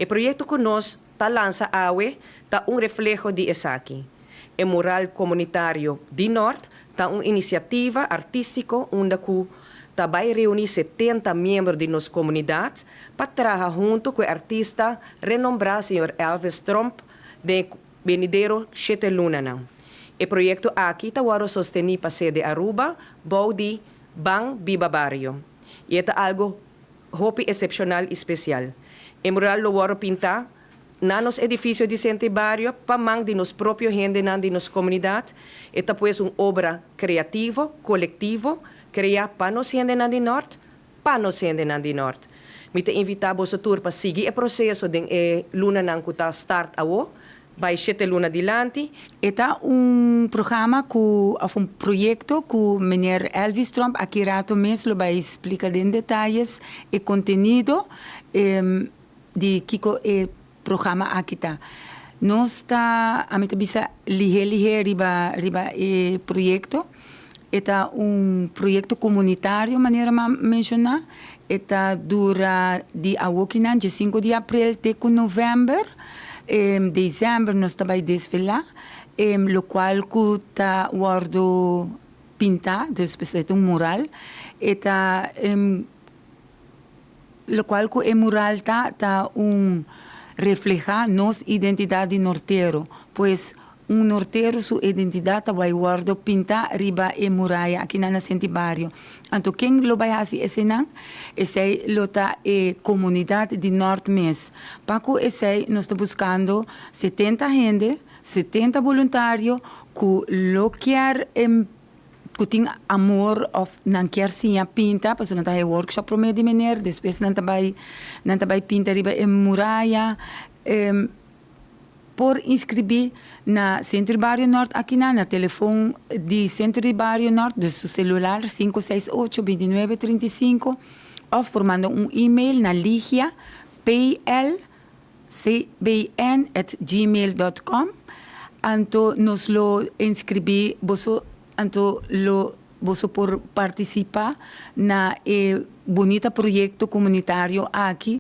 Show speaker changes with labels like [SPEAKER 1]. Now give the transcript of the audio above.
[SPEAKER 1] O projeto que nós lança AWE está reflejo de aqui. O mural comunitário de Norte está iniciativa artística onde vai reunir 70 membros de nossa comunidade para trabalhar junto com o artista renombrado Sr. Elvis Trump de Benedero Cheteluna. O projeto aqui está sostenido para sede Aruba, Baudi, Bang Biba Barrio. E é algo hopi excepcional e especial. O mural lo waro pintar na nos edifício de Centro Barrio para mang de nos próprio gente na de nos comunidade. É pues obra criativa, coletivo, criar para nos gente na de Norte, para nos gente na de Norte. Me te invitar a tour para seguir o processo de luna nang kuta start awo, vai 7 luna dilante.
[SPEAKER 2] Está programa, um projeto que o meneer Elvis Trump aqui rato mesmo vai explicar em detalhes o conteúdo de Kiko programa aqui está. Nós está a mim bisa lihe riba projeto. Está projeto comunitário, maneira mencionar. Está dura de awokinan de 5 de abril até novembro. Dezembro nós também desfilar, lo qual está guardo pintar, é mural, eta lo qual o mural está refleja nossa identidade norteiro, pois norteiro sua identidade vai guardo pintar riba e muralha aqui na Centro Barrio. Então quem lo vai fazer esse não? Esse lo tá comunidade de Norte Mes. Paco esse nós estamos buscando 70 gente, 70 voluntários que lo quer que tem amor of não quer sim a pinta, porque não tá workshop para me diminuir, depois não tá vai pintar riba e muralha. Por inscrever na Centro Barrio Norte aqui na telefone de Centro Barrio Norte do seu celular 568-2935 ou por mandar e-mail na ligia plcbn@gmail.com. Então nos lo inscrever, você por participar na bonita projeto comunitário aqui